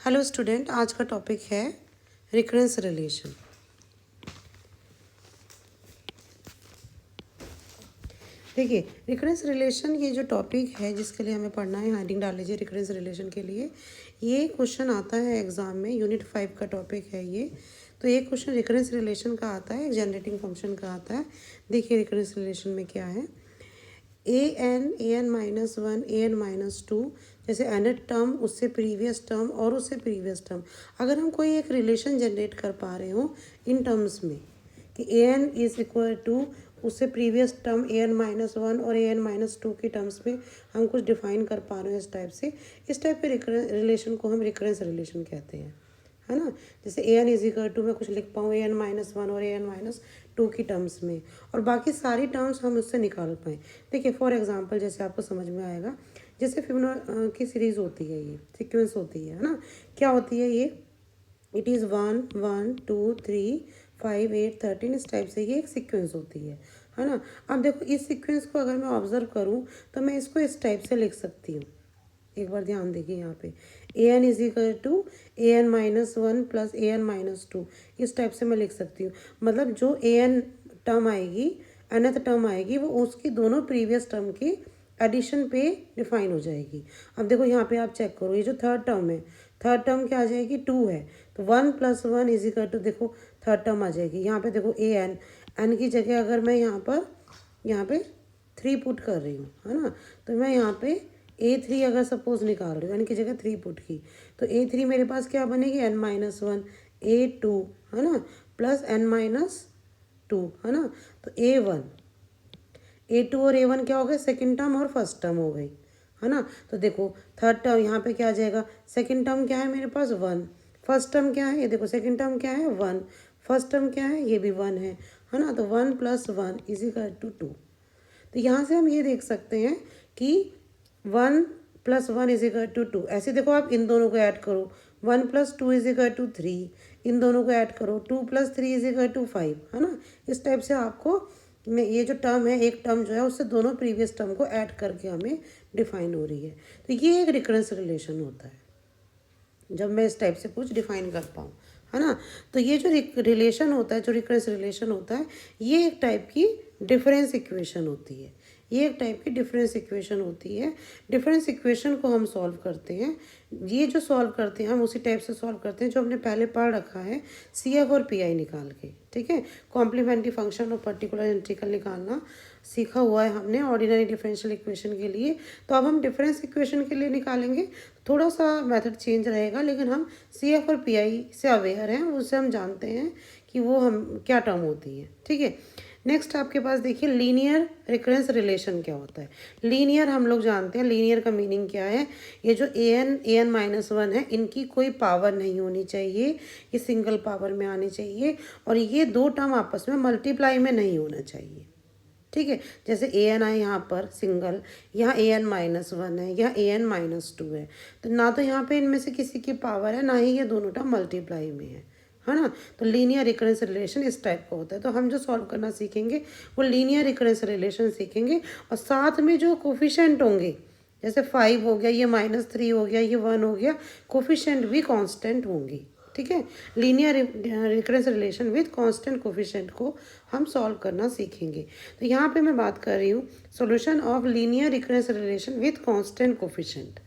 Hello student, आज का topic है रिकरेंस रिलेशन। देखिए, रिकरेंस रिलेशन ये जो टॉपिक है जिसके लिए हमें पढ़ना है, हेडिंग डाल लीजिए रिकरेंस रिलेशन के लिए। ये क्वेश्चन आता है एग्जाम में, यूनिट 5 का टॉपिक है ये। तो ये क्वेश्चन रिकरेंस रिलेशन का आता है, जनरेटिंग फंक्शन का आता है। देखिए रिकरेंस रिलेशन में क्या है, an -1 an-2, जैसे nth टर्म उससे प्रीवियस टर्म और उससे प्रीवियस टर्म। अगर हम कोई एक रिलेशन जनरेट कर पा रहे हो इन टर्म्स में कि an इज इक्वल टू उससे प्रीवियस टर्म an-1 और an-2 के टर्म्स में हम कुछ डिफाइन कर पा रहे हैं इस टाइप के रिलेशन को हम रिकरेंस रिलेशन कहते हैं, है ना। जैसे an इज इक्वल टू मैं कुछ लिख पाऊँ an-1 और an-2 की टर्म्स में, और बाकी सारी टर्म्स हम उससे निकाल पाएँ। देखिए फॉर एग्जांपल जैसे आपको समझ में आएगा, जैसे फिबोनाची की सीरीज़ होती है, ये सीक्वेंस होती है ना। क्या होती है ये, इट इज़ 1 1 2 3 5 8 13, इस टाइप से ये एक सीक्वेंस होती है ना। अब देखो इस सीक्वेंस को अगर मैं ऑब्जर्व करूँ तो मैं इसको इस टाइप से लिख सकती हूँ। एक बार ध्यान देखिए यहाँ पे an is equal to an-1 plus an-2, इस टाइप से मैं लिख सकती हूँ। मतलब जो an टर्म आएगी, nth टर्म आएगी, वो उसकी दोनों प्रीवियस टर्म की एडिशन पे डिफाइन हो जाएगी। अब देखो यहाँ पे आप चेक करो, ये जो थर्ड टर्म है, थर्ड टर्म क्या आ जाएगी, 2 है, तो 1 + 1 इज इक्वल टू, देखो थर्ड टर्म आ जाएगी। यहाँ पे देखो an की जगह अगर मैं यहाँ पे 3 पुट कर रही हूँ, है ना, तो मैं यहाँ पे a3 अगर सपोज निकाल रही हूँ, n की जगह 3 पुट की, तो a3 मेरे पास क्या बनेगी, n-1 a2, है ना, प्लस n-2, है ना। तो a1 और a1 क्या हो गए, सेकेंड टर्म और फर्स्ट टर्म हो गई, है ना। तो देखो थर्ड टर्म यहाँ पे क्या आ जाएगा, सेकेंड टर्म क्या है मेरे पास 1, फर्स्ट टर्म क्या है, ये देखो सेकेंड टर्म क्या है 1, फर्स्ट टर्म क्या है, ये भी 1 है ना। तो 1 + 1 इज इक्वल टू 2। तो यहाँ से हम ये देख सकते हैं कि 1 + 1 इज इक्वल टू 2। ऐसे देखो आप इन दोनों को ऐड करो, 1 + 2 इज इक्वल टू 3, इन दोनों को ऐड करो, 2 + 3 इज इक्वल टू 5, है ना। इस टाइप से आपको ये जो टर्म है, एक टर्म जो है उससे दोनों प्रीवियस टर्म को ऐड करके हमें डिफाइन हो रही है। तो ये एक रिकरेंस रिलेशन होता है जब मैं इस टाइप से कुछ डिफाइन कर पाऊँ, है ना। तो ये जो रिलेशन होता है, जो रिकरेंस रिलेशन होता है, ये एक टाइप की डिफरेंस इक्वेशन होती है। ये एक टाइप की डिफरेंस इक्वेशन होती है। डिफरेंस इक्वेशन को हम सॉल्व करते हैं, ये जो सॉल्व करते हैं हम उसी टाइप से सॉल्व करते हैं जो हमने पहले पढ़ रखा है, CF और PI निकाल के, ठीक है। कॉम्प्लीमेंट्री फंक्शन और पर्टिकुलर इंटीग्रल निकालना सीखा हुआ है हमने ऑर्डिनरी डिफरेंशियल इक्वेशन के लिए। तो अब हम डिफरेंस इक्वेशन के लिए निकालेंगे, थोड़ा सा मेथड चेंज रहेगा, लेकिन हम CF और PI से अवेयर हैं, उससे हम जानते हैं कि वो हम क्या टर्म होती है, ठीक है। नेक्स्ट आपके पास देखिए लीनियर रिकरेंस रिलेशन क्या होता है। लीनियर हम लोग जानते हैं, लीनियर का मीनिंग क्या है, ये जो an-1 है, इनकी कोई पावर नहीं होनी चाहिए, ये सिंगल पावर में आनी चाहिए, और ये दो टर्म आपस में मल्टीप्लाई में नहीं होना चाहिए, ठीक है। जैसे an है यहाँ पर सिंगल, यहाँ an-1 है, यहाँ an-2 है, तो ना तो यहाँ पे इनमें से किसी की पावर है, ना ही ये दोनों टर्म मल्टीप्लाई में है ना। तो लीनियर रिकरेंस रिलेशन इस टाइप का होता है। तो हम जो सॉल्व करना सीखेंगे वो लीनियर रिकरेंस रिलेशन सीखेंगे, और साथ में जो कोफिशिएंट होंगे, जैसे 5 हो गया, ये -3 हो गया, ये 1 हो गया, कोफिशिएंट भी कांस्टेंट होंगी, ठीक है। Linear recurrence relation with constant coefficient को हम सॉल्व करना सीखेंगे। तो यहाँ पे मैं बात कर रही हूँ solution of linear recurrence relation with constant coefficient,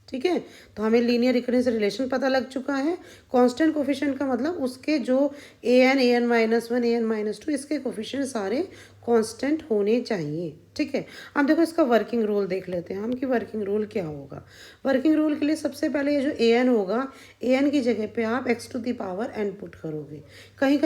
ठीक है। तो हमें लीनियर रिकरेंस रिलेशन पता लग चुका है। कांस्टेंट कोफिशिएंट का मतलब उसके जो an-1 an-2 इसके कोफिशिएंट सारे कांस्टेंट होने चाहिए, ठीक है। अब देखो इसका वर्किंग रूल देख लेते हैं हम कि वर्किंग रूल क्या होगा। वर्किंग रूल के लिए सबसे पहले ये जो an होगा, an की जगह पे आप x⁴n पुट करोगे। कहीं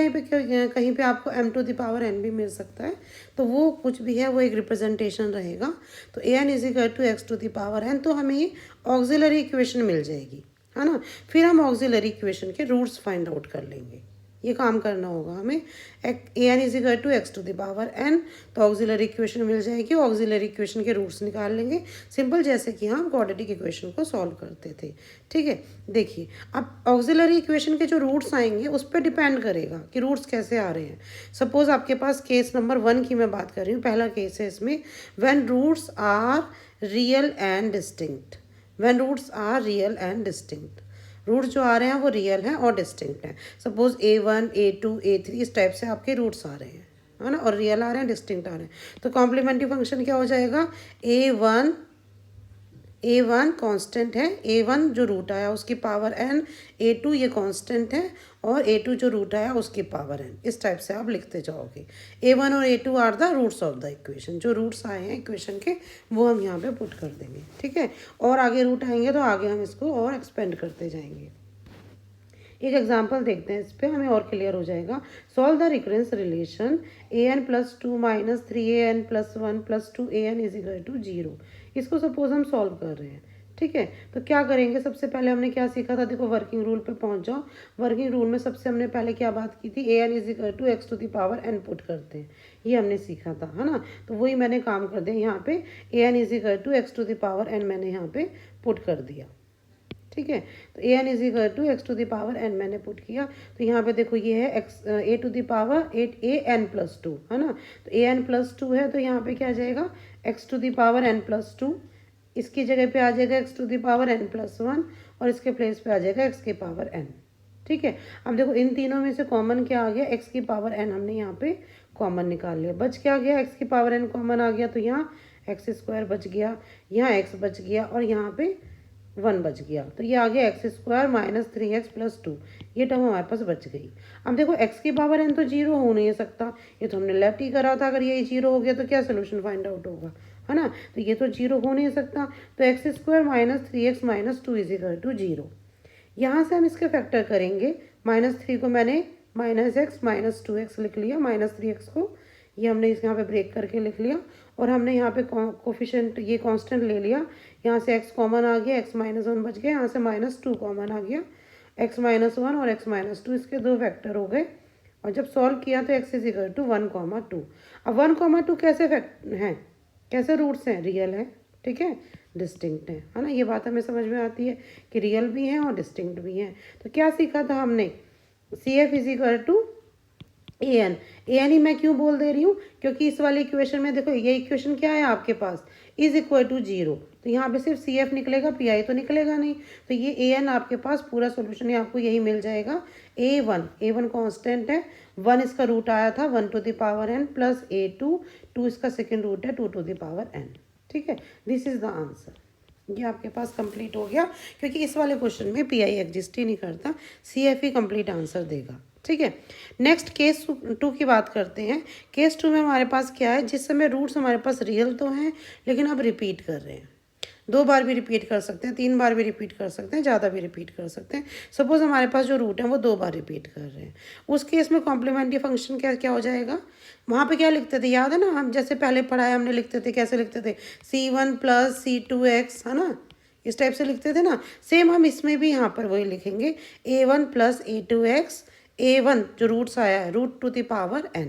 पे आपको m⁴n भी मिल सकता है, तो वो कुछ भी है, वो एक रिप्रेजेंटेशन रहेगा। तो an is equal to x⁴n, तो हमें ये ऑक्सिलरी इक्वेशन मिल जाएगी, है ना। फिर हम ऑक्सिलरी इक्वेशन के रूट्स फाइंड आउट कर लेंगे, ये काम करना होगा हमें। an is equal to x⁴n, तो ऑक्सिलरी इक्वेशन मिल जाएगी, ऑक्सिलरी इक्वेशन के रूट्स निकाल लेंगे, सिंपल जैसे कि हम क्वाड्रेटिक इक्वेशन को सॉल्व करते थे, ठीक है। देखिए अब ऑक्सिलरी इक्वेशन के जो रूट्स आएंगे उस पर डिपेंड करेगा कि रूट्स कैसे आ रहे हैं। सपोज आपके पास केस नंबर 1 की मैं बात कर रही हूँ, पहला केस है इसमें, when roots are real and distinct. When roots are real and distinct. Roots जो आ रहे हैं वो रियल हैं और डिस्टिंक्ट हैं। सपोज A1 A2 A3 इस टाइप से आपके रूट्स आ रहे हैं, है ना, और रियल आ रहे हैं, डिस्टिंक्ट आ रहे हैं। तो कॉम्प्लीमेंट्री फंक्शन क्या हो जाएगा, A1 कांस्टेंट है, A1 जो रूट आया उसकी पावर n, A2 ये कांस्टेंट है और A2 जो रूट आया उसकी पावर n। इस टाइप से आप लिखते जाओगे। A1 और A2 are the roots of the equation. जो रूट्स आए हैं इक्वेशन के वो हम यहाँ पे पुट कर देंगे, ठीक है। और आगे रूट आएंगे तो आगे हम इसको और एक्सपेंड करते जाएंगे। एक एग्जाम्पल देखते हैं, इस पर हमें और क्लियर हो जाएगा। Solve the recurrence relation an+2 minus 3an+1+2an is equal to 0। इसको सपोज हम सॉल्व कर रहे हैं, ठीक है। तो क्या करेंगे, सबसे पहले हमने क्या सीखा था, देखो वर्किंग रूल पे पहुंच जाओ। वर्किंग रूल में सबसे हमने पहले क्या बात की थी, an is equal to x⁴n put करते हैं, ये हमने सीखा था, है ना। तो वही मैंने काम कर दिया यहाँ पे, an is equal to x⁴n मैंने यहाँ पे पुट कर दिया, ठीक है। तो an is equal to x⁴n मैंने पुट किया। तो यहाँ पे देखो ये है an+2, है ना। तो an+2 है तो यहाँ पे क्या आ जाएगा, x⁴n+2। इसकी जगह पे आ जाएगा x⁴n+1 और इसके प्लेस पे आ जाएगा x⁴n, ठीक है। अब देखो इन तीनों में से कॉमन क्या आ गया, x⁴n हमने यहाँ पे कॉमन निकाल लिया। बच क्या गया, x⁴n कॉमन आ गया तो यहाँ x² बच गया, यहाँ x बच गया और यहाँ पे 1 बच गया। तो ये आ गया x² माइनस 3x+2, ये टर्म हमारे पास बच गई। अब देखो x⁴n तो 0 हो नहीं सकता, ये तो हमने लेफ्ट ही करा था। अगर ये 0 हो गया तो क्या सोल्यूशन फाइंड आउट होगा, है ना। तो ये तो 0 हो नहीं सकता, तो x² minus 3x-2 is equal to 0। यहाँ से हम इसके फैक्टर करेंगे। -3 को मैंने -x -2x लिख लिया, -3x को ये हमने इस यहाँ पे ब्रेक करके लिख लिया और हमने यहाँ पे कोफिशिएंट ये कांस्टेंट ले लिया। यहाँ से x कॉमन आ गया, x-1 बच गया, यहाँ से -2 कॉमन आ गया, x-1 और x-2 इसके 2 फैक्टर हो गए। और जब सॉल्व किया तो x इज इक्वल टू 1,2। अब 1,2 कैसे फैक्ट हैं, कैसे रूट्स हैं, रियल है, ठीक है, डिस्टिंक्ट है ना। ये बात हमें समझ में आती है कि रियल भी हैं और डिस्टिंक्ट भी हैं। तो क्या सीखा था हमने, CF is equal to an ही मैं क्यों बोल दे रही हूँ, क्योंकि इस वाली इक्वेशन में देखो ये इक्वेशन क्या है आपके पास, इज इक्वल टू 0। तो यहाँ पे सिर्फ CF निकलेगा, PI तो निकलेगा नहीं। तो ये an आपके पास पूरा सोल्यूशन है, आपको यही मिल जाएगा। A1 कांस्टेंट है, 1 इसका रूट आया था 1⁴n प्लस A2, 2 इसका सेकेंड रूट है 2⁴n, ठीक है। This is the answer. ये आपके पास कंप्लीट हो गया, क्योंकि इस वाले क्वेश्चन में PI एग्जिस्ट ही नहीं करता, CF ही कंप्लीट आंसर देगा, ठीक है। नेक्स्ट केस 2 की बात करते हैं। केस 2 में हमारे पास क्या है, जिस समय रूट्स हमारे पास रियल तो हैं लेकिन अब रिपीट कर रहे हैं। 2 बार भी रिपीट कर सकते हैं, 3 बार भी रिपीट कर सकते हैं, ज़्यादा भी रिपीट कर सकते हैं। सपोज हमारे पास जो रूट है वो 2 बार रिपीट कर रहे हैं, उस केस में कॉम्प्लीमेंट्री फंक्शन क्या क्या हो जाएगा। वहाँ पे क्या लिखते थे, याद है ना, हम जैसे पहले पढ़ाया हमने, लिखते थे कैसे लिखते थे, C1 + C2x, है ना, इस टाइप से लिखते थे ना। सेम हम इसमें भी यहाँ पर वही लिखेंगे, A1 + A2x, A1 जो रूट्स आया है √n,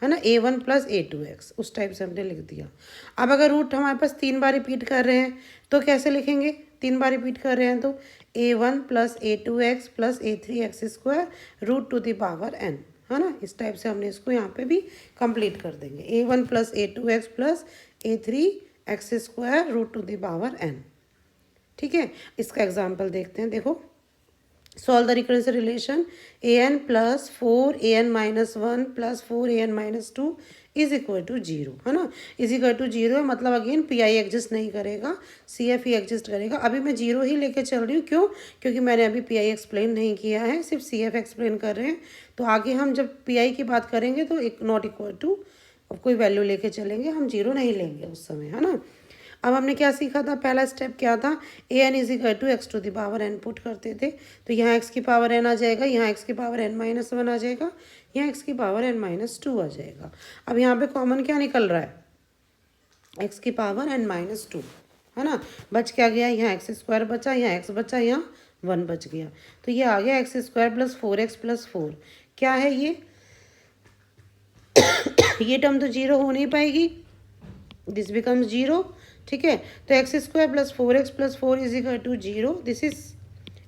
है ना, A1 + A2x, उस टाइप से हमने लिख दिया। अब अगर रूट हमारे पास 3 बार रिपीट कर रहे हैं तो कैसे लिखेंगे, 3 बार रिपीट कर रहे हैं तो A1 + A2x + A3x² √n, है ना। इस टाइप से हमने इसको यहाँ पे भी कंप्लीट कर देंगे, A1 + A2x + A3x² √n, ठीक है। इसका एग्जाम्पल देखते हैं, देखो solve the recurrence relation an + 4an-1 + 4an-2 is equal to 0, है ना। इज इक्वल टू 0 है मतलब अगेन PI एग्जिस्ट नहीं करेगा, CF ही एग्जिस्ट करेगा। अभी मैं 0 ही लेके चल रही हूँ, क्यों, क्योंकि मैंने अभी PI एक्सप्लेन नहीं किया है, सिर्फ CF एक्सप्लेन कर रहे हैं। तो आगे हम जब PI की बात करेंगे तो एक नॉट इक्वल टू कोई वैल्यू लेके चलेंगे, हम 0 नहीं लेंगे उस समय, है ना। अब हमने क्या सीखा था, पहला स्टेप क्या था, an is equal to x⁴n put करते थे। तो यहाँ x⁴n आ जाएगा, यहाँ x⁴n-1 आ जाएगा, यहाँ x⁴n-2 आ जाएगा। अब यहाँ पे कॉमन क्या निकल रहा है, x⁴n-2, है ना। बच क्या गया, यहाँ x² बचा, यहाँ x बचा, यहाँ 1 बच गया। तो ये आ गया x² + 4x + 4, क्या है ये ये टर्म तो 0 हो नहीं पाएगी, दिस बिकम्स 0, ठीक है। तो x² + 4x + 4 is equal to 0, this is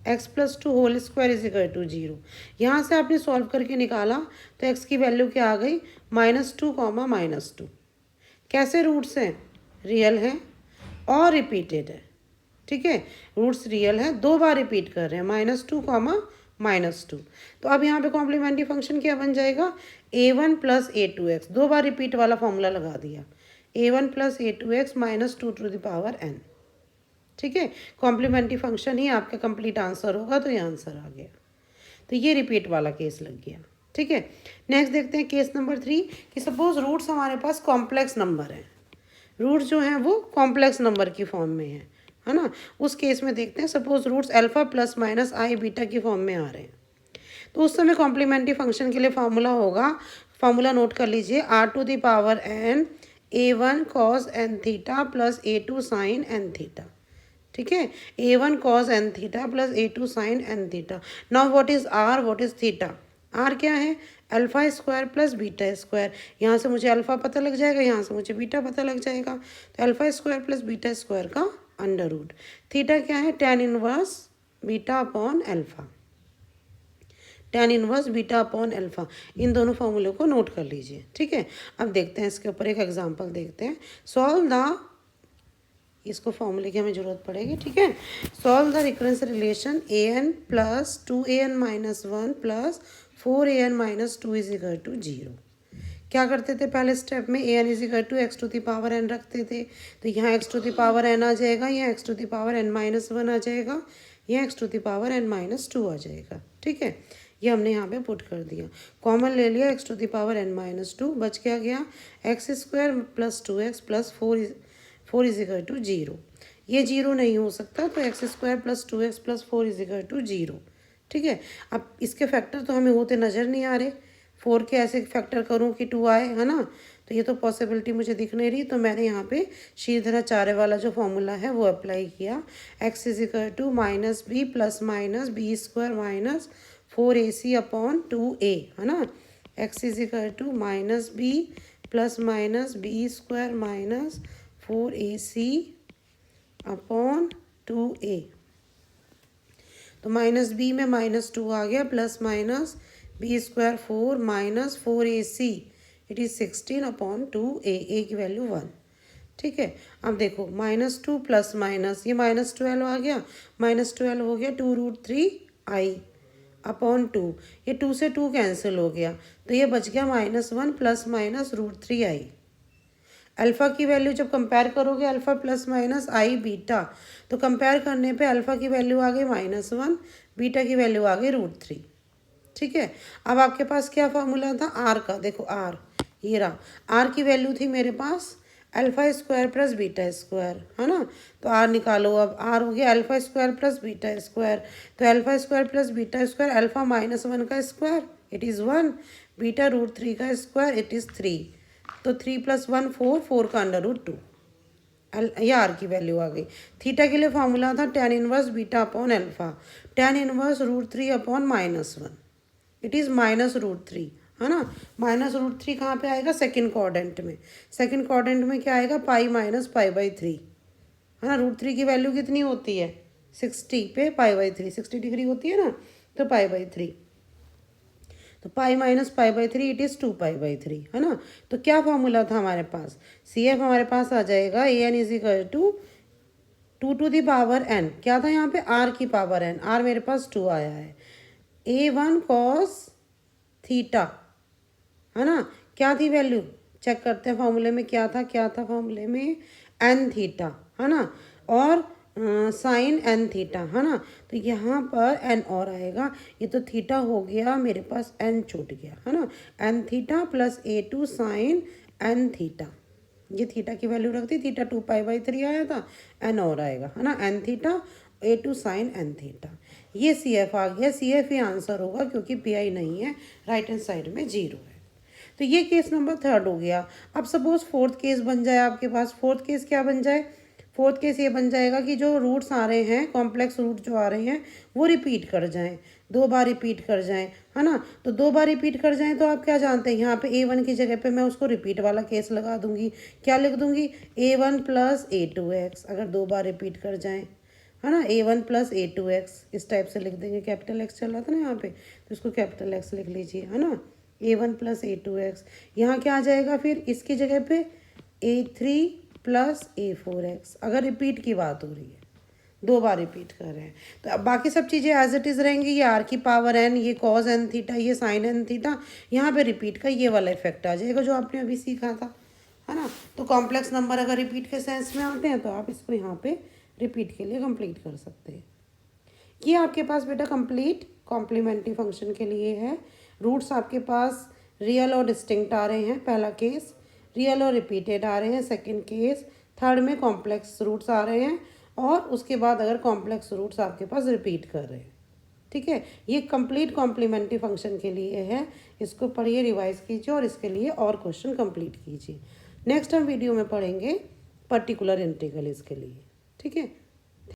x + 2 whole square is equal to 0। यहाँ से आपने सॉल्व करके निकाला तो x की वैल्यू क्या आ गई, -2, -2। कैसे रूट्स हैं, रियल हैं और रिपीटेड है, ठीक है, रूट्स रियल है, 2 बार रिपीट कर रहे हैं, -2 कॉमा -2। तो अब यहाँ पे कॉम्प्लीमेंट्री फंक्शन क्या बन जाएगा, a1 प्लस a2x, 2 बार रिपीट वाला फॉर्मूला लगा दिया, a1 plus a2x -2 to the power n। ठीक है, कॉम्प्लीमेंट्री फंक्शन ही आपका कंप्लीट आंसर होगा, तो ये आंसर आ गया। तो ये रिपीट वाला केस लग गया। ठीक है, नेक्स्ट देखते हैं केस नंबर 3 कि सपोज रूट्स हमारे पास कॉम्प्लेक्स नंबर हैं, रूट्स जो हैं वो कॉम्प्लेक्स नंबर की फॉर्म में है ना। उस केस में देखते हैं, suppose roots alpha plus minus i beta की फॉर्म में आ रहे हैं, तो उस समय कॉम्प्लीमेंट्री फंक्शन के लिए फार्मूला होगा, फार्मूला नोट कर लीजिए, r⁴n a1 cos n theta plus a2 sin n theta. ठीक है, a1 cos n theta plus a2 sin n theta. Now what is r, what is theta. r क्या है, alpha square plus beta square. यहाँ से मुझे alpha पता लग जाएगा, यहाँ से मुझे बीटा पता लग जाएगा, तो alpha square plus beta square का अंडर रूट। थीटा क्या है, tan inverse beta upon alpha, tan inverse beta upon alpha. इन दोनों फॉर्मूलों को नोट कर लीजिए। ठीक है, अब देखते हैं इसके ऊपर एक एग्जांपल देखते हैं। सॉल्व द, इसको फॉर्मूले की हमें जरूरत पड़ेगी। ठीक है, solve the recurrence relation an plus 2an minus 1 plus 4an minus 2 is equal to 0। क्या करते थे पहले स्टेप में, an is equal to x to the power n रखते थे, तो यहाँ x to the power n आ जाएगा, यहाँ x to the power n minus 1 आ जाएगा, यहाँ x to the power n minus 2 आ जाएगा। ठीक है, ये हमने यहाँ पे पुट कर दिया, कॉमन ले लिया, x to the power n minus 2 बच क्या गया, x square plus 2x plus 4 is equal to 0। ये 0 नहीं हो सकता, तो x square plus 2x plus 4 is equal to 0। ठीक है, अब इसके फैक्टर तो हमें होते नज़र नहीं आ रहे, 4 के ऐसे फैक्टर करूँ कि 2 आए, है ना, तो ये तो पॉसिबिलिटी मुझे दिख नहीं रही, तो मैंने यहाँ पे श्रीधराचार्य वाला जो फॉर्मूला है वो अप्लाई किया, x is equal to minus b plus minus b square minus 4ac upon 2a, है ना, x is equal to minus b plus minus b square minus 4ac upon 2a। तो माइनस बी में -2 आ गया, plus minus b square 4 minus 4ac, it is 16 upon 2a, a की value 1। ठीक है, अब देखो -2 प्लस माइनस, ये -12 आ गया, -12 हो गया 2√3i अपॉन 2, ये 2 से 2 कैंसिल हो गया, तो ये बच गया -1 प्लस माइनस √3i। अल्फ़ा की वैल्यू जब कंपेयर करोगे, alpha plus minus i beta, तो कंपेयर करने पे अल्फ़ा की वैल्यू आ गई -1, बीटा की वैल्यू आ गई √3। ठीक है, अब आपके पास क्या फार्मूला था आर का, देखो आर ये रहा, आर की वैल्यू थी मेरे पास alpha square plus beta square, है ना, तो आर निकालो, अब आर हो गया alpha square plus beta square, तो alpha square plus beta square, alpha -1 का स्क्वायर इट इज़ 1, बीटा √3 का स्क्वायर इट इज़ 3, तो 3 + 1 4, 4 का अंडर रूट 2, ये आर की वैल्यू आ गई। थीटा के लिए फार्मूला था tan inverse beta upon alpha, tan inverse √3 upon -1, it is -√3, है ना, -√3 कहाँ पे आएगा, सेकंड क्वाड्रेंट में, सेकंड क्वाड्रेंट में क्या आएगा, पाई माइनस पाई/3, है ना, √3 की वैल्यू कितनी होती है 60 पे पाई/3, 60 डिग्री होती है ना, तो पाई/3, तो पाई माइनस पाई/3 इट इज़ 2 पाई/3, है ना। तो क्या फॉर्मूला था हमारे पास, CF हमारे पास आ जाएगा an is equal to 2 to the power n, क्या था यहाँ पे r की पावर n, r मेरे पास 2 आया है, a1 cos थीटा, है ना, क्या थी वैल्यू, चेक करते हैं फॉर्मूले में क्या था फॉर्मूले में n थीटा, है ना, और साइन n थीटा, है ना, तो यहाँ पर n और आएगा, ये तो थीटा हो गया मेरे पास, n छूट गया, है ना, n theta plus a2 sine n theta, ये थीटा की वैल्यू रख दी, थीटा 2 पाई/3 आया था, n और आएगा, है ना, n theta a2 sine n theta, ये CF आ गया, CF ही आंसर होगा क्योंकि PI नहीं है, राइट हैंड साइड में 0 है। तो ये केस नंबर 3 हो गया। अब सपोज फोर्थ केस बन जाए आपके पास, फोर्थ केस क्या बन जाए, फोर्थ केस ये बन जाएगा कि जो रूट्स आ रहे हैं, कॉम्प्लेक्स रूट जो आ रहे हैं वो रिपीट कर जाएं, 2 बार रिपीट कर जाएं, है ना, तो 2 बार रिपीट कर जाएं, तो आप क्या जानते हैं, यहाँ पे a1 की जगह पे मैं उसको रिपीट वाला केस लगा दूंगी, क्या लिख दूंगी, a1 प्लस a2x, अगर 2 बार रिपीट कर जाएं, है ना, a1 प्लस a2x, इस टाइप से लिख देंगे, कैपिटल X चल रहा था ना यहाँ पे, तो इसको कैपिटल X लिख लीजिए, है ना, a1 प्लस a2x, यहाँ क्या आ जाएगा फिर इसकी जगह पे a3 प्लस a4x, अगर रिपीट की बात हो रही है 2 बार रिपीट कर रहे हैं। तो अब बाकी सब चीज़ें एज इट इज़ रहेंगी। ये आर की पावर एन, ये कॉज एन थीटा, ये साइन एन थीटा, यहाँ पे रिपीट का ये वाला इफेक्ट आ जाएगा जो आपने अभी सीखा था, है ना। तो कॉम्प्लेक्स नंबर अगर रिपीट के सेंस में आते हैं तो आप इसको यहाँ पे रिपीट के लिए कंप्लीट कर सकते हैं। ये आपके पास बेटा कंप्लीट कॉम्प्लीमेंट्री फंक्शन के लिए है। रूट्स आपके पास रियल और डिस्टिंक्ट आ रहे हैं, पहला केस। रियल और रिपीटेड आ रहे हैं, सेकंड केस। थर्ड में कॉम्प्लेक्स रूट्स आ रहे हैं, और उसके बाद अगर कॉम्प्लेक्स रूट्स आपके पास रिपीट कर रहे हैं। ठीक है, ये कंप्लीट कॉम्प्लीमेंट्री फंक्शन के लिए है। इसको पढ़िए, रिवाइज कीजिए और इसके लिए और क्वेश्चन कंप्लीट कीजिए। नेक्स्ट हम वीडियो में पढ़ेंगे पर्टिकुलर इंटीग्रल इसके लिए। ठीक है।